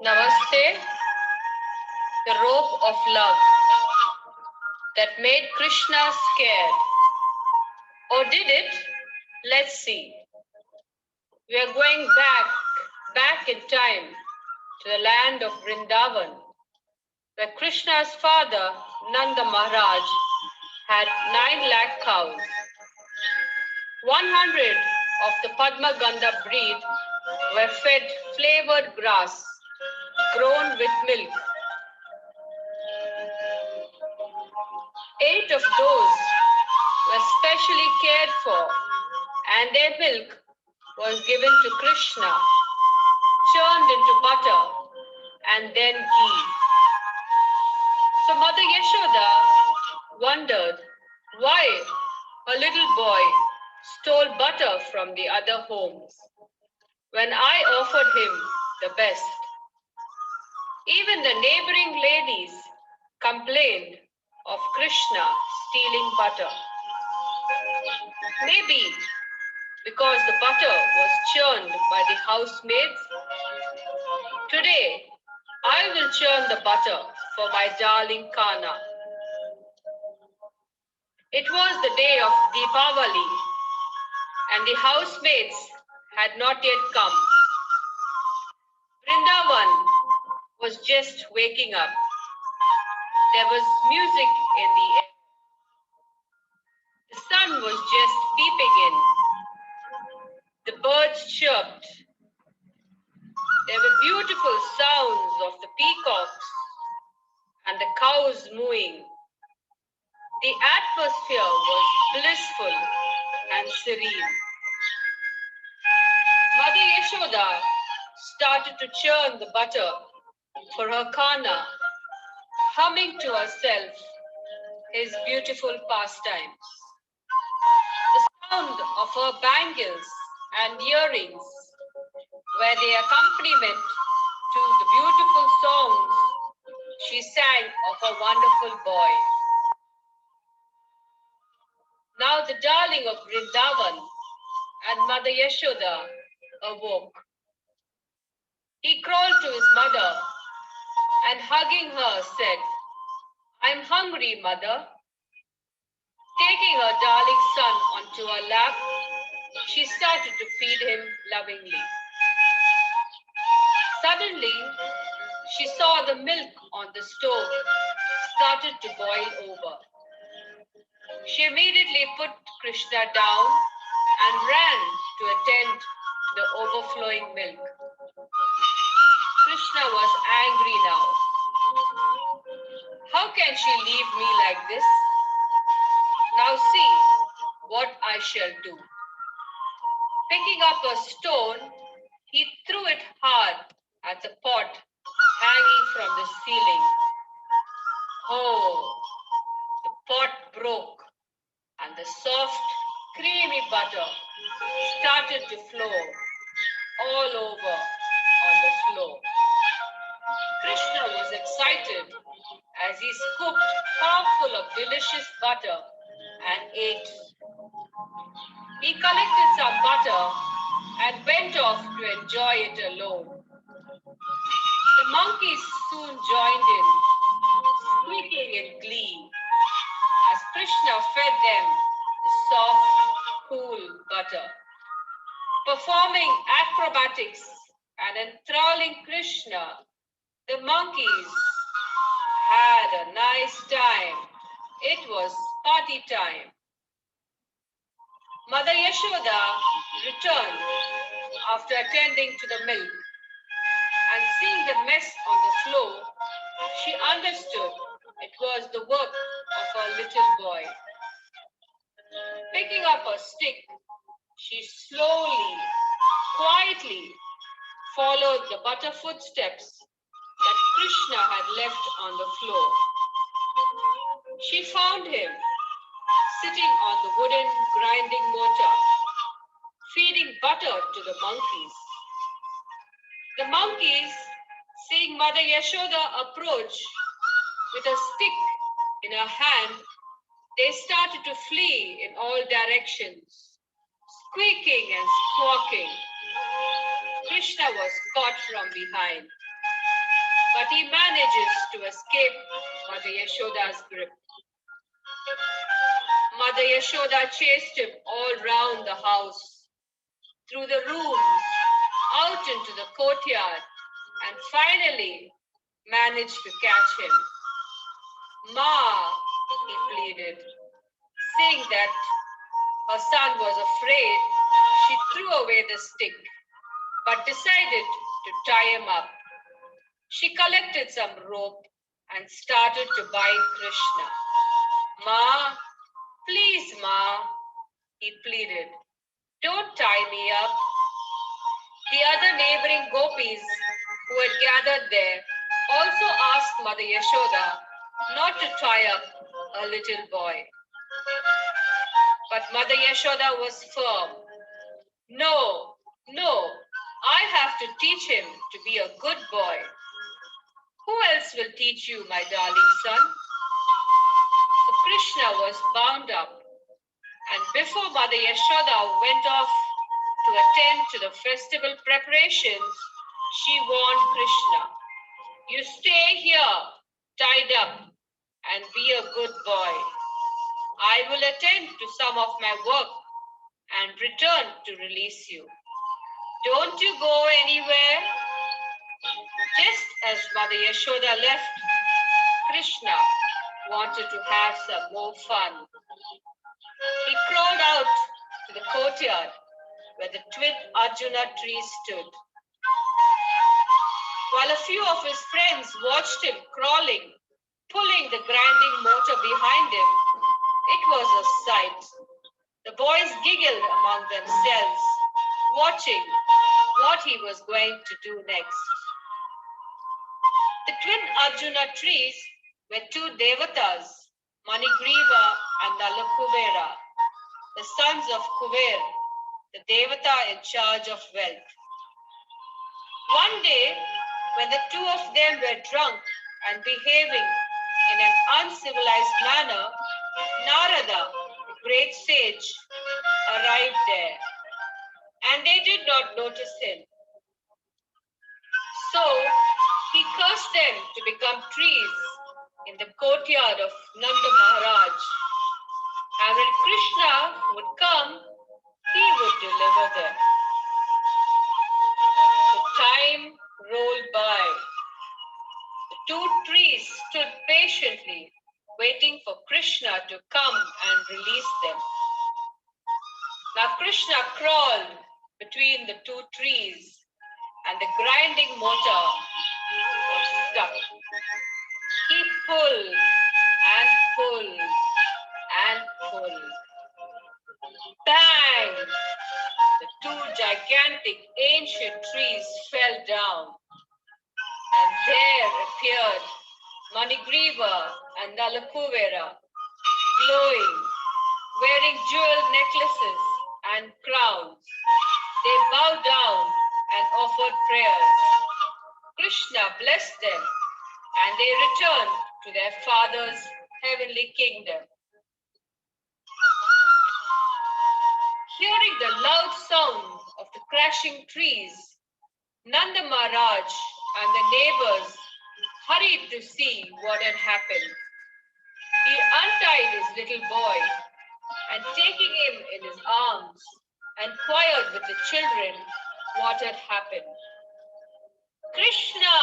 Namaste, the rope of love that made Krishna scared. Or did it? Let's see. We are going back in time to the land of Vrindavan, where Krishna's father, Nanda Maharaj, had 9 lakh cows. 100 of the Padma Gandha breed were fed flavored grass grown with milk. 8 of those were specially cared for, and their milk was given to Krishna, churned into butter and then ghee. So Mother Yashoda wondered why a little boy stole butter from the other homes when I offered him the best. Even the neighboring ladies complained of Krishna stealing butter. Maybe because the butter was churned by the housemaids. Today, I will churn the butter for my darling Kana. It was the day of Deepavali, and the housemates had not yet come. Vrindavan was just waking up. There was music in the air. The sun was just peeping in. The birds chirped. There were beautiful sounds of the peacocks and the cows mooing. The atmosphere was blissful and serene. Mother Yashoda started to churn the butter for her Kana, humming to herself his beautiful pastimes. The sound of her bangles and earrings were the accompaniment to the beautiful songs she sang of her wonderful boy. Now the darling of Vrindavan and Mother Yashoda awoke. He crawled to his mother and hugging her said, "I'm hungry, mother." Taking her darling son onto her lap, she started to feed him lovingly. Suddenly, she saw the milk on the stove started to boil over. She immediately put Krishna down and ran to attend to the overflowing milk. Krishna was angry now. How can she leave me like this? Now see what I shall do. Picking up a stone, he threw it hard at the pot hanging from the ceiling. Oh, the pot broke and the soft, creamy butter started to flow all over on the floor. Krishna was excited as he scooped half full of delicious butter and ate. He collected some butter and went off to enjoy it alone. The monkeys soon joined in, squeaking in glee, as Krishna fed them the soft, cool butter. Performing acrobatics and enthralling Krishna, the monkeys had a nice time. It was party time. Mother Yashoda returned after attending to the milk, and seeing the mess on the floor, she understood it was the work of her little boy. Picking up a stick, she slowly, quietly followed the butter footsteps that Krishna had left on the floor. She found him sitting on the wooden grinding mortar, feeding butter to the monkeys. The monkeys, seeing Mother Yashoda approach with a stick in her hand, they started to flee in all directions, squeaking and squawking. Krishna was caught from behind. but he manages to escape Mother Yashoda's grip. Mother Yashoda chased him all round the house, through the rooms, out into the courtyard, and finally managed to catch him. "Ma," he pleaded. Seeing that her son was afraid, she threw away the stick, but decided to tie him up. She collected some rope and started to bind Krishna. "Ma, please, Ma," he pleaded. "Don't tie me up." The other neighboring gopis who had gathered there also asked Mother Yashoda not to tie up a little boy. But Mother Yashoda was firm. "No, no, I have to teach him to be a good boy." "Who else will teach you, my darling son?" So Krishna was bound up, and before Mother Yashoda went off to attend to the festival preparations, she warned Krishna, "You stay here, tied up, and be a good boy. I will attend to some of my work and return to release you. Don't you go anywhere." Just as Mother Yashoda left, Krishna wanted to have some more fun. He crawled out to the courtyard where the twin Arjuna trees stood. While a few of his friends watched him crawling, pulling the grinding motor behind him, it was a sight. The boys giggled among themselves, watching what he was going to do next. The twin Arjuna trees were two devatas, Manigriva and Nalakuvera, the sons of Kuver, the devata in charge of wealth. One day, when the two of them were drunk and behaving in an uncivilized manner, Narada, the great sage, arrived there, and they did not notice him. So he cursed them to become trees in the courtyard of Nanda Maharaj, and when Krishna would come, he would deliver them. The time rolled by. The two trees stood patiently, waiting for Krishna to come and release them. Now Krishna crawled between the two trees, and the grinding motor was stuck. He pulled and pulled and pulled. Bang! The two gigantic ancient trees fell down, and there appeared Manigriva and Nalakuvera, glowing, wearing jeweled necklaces and crowns. They bowed down and offered prayers. Krishna blessed them, and they returned to their father's heavenly kingdom. Hearing the loud sound of the crashing trees, Nanda Maharaj and the neighbors hurried to see what had happened. He untied his little boy and, taking him in his arms, inquired with the children what had happened. "Krishna!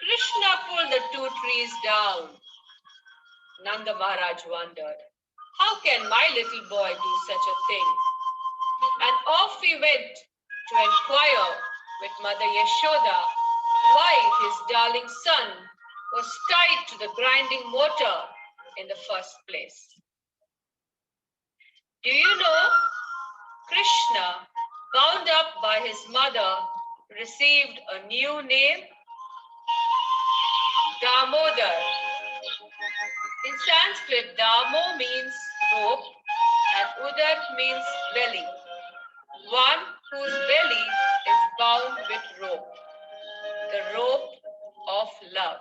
Krishna pulled the two trees down." Nanda Maharaj wondered, "How can my little boy do such a thing?" And off he went to inquire with Mother Yashoda why his darling son was tied to the grinding motor in the first place. Do you know, Krishna, bound up by his mother, received a new name? Damodar. In Sanskrit, Damo means rope and Udar means belly. One whose belly is bound with rope, the rope of love.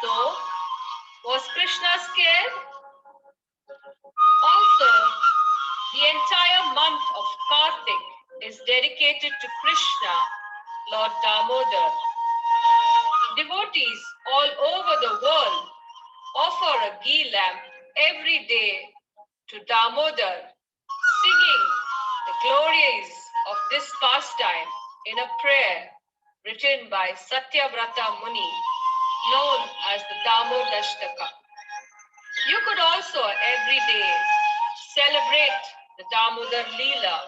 So, was Krishna scared? Also, the entire month of Kartik is dedicated to Krishna, Lord Damodar. Devotees all over the world offer a ghee lamp every day to Damodar, singing the glories of this pastime in a prayer written by Satyavrata Muni, known as the Damodashtaka. You could also every day celebrate the Damodar Leela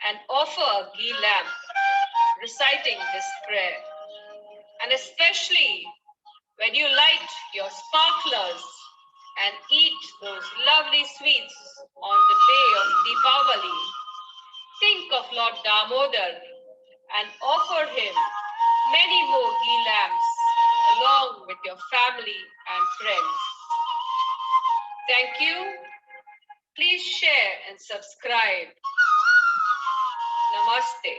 and offer a ghee lamp reciting this prayer. And especially when you light your sparklers and eat those lovely sweets on the day of Deepavali, think of Lord Damodar and offer him many more ghee lamps along with your family and friends. Thank you. Please share and subscribe. Namaste.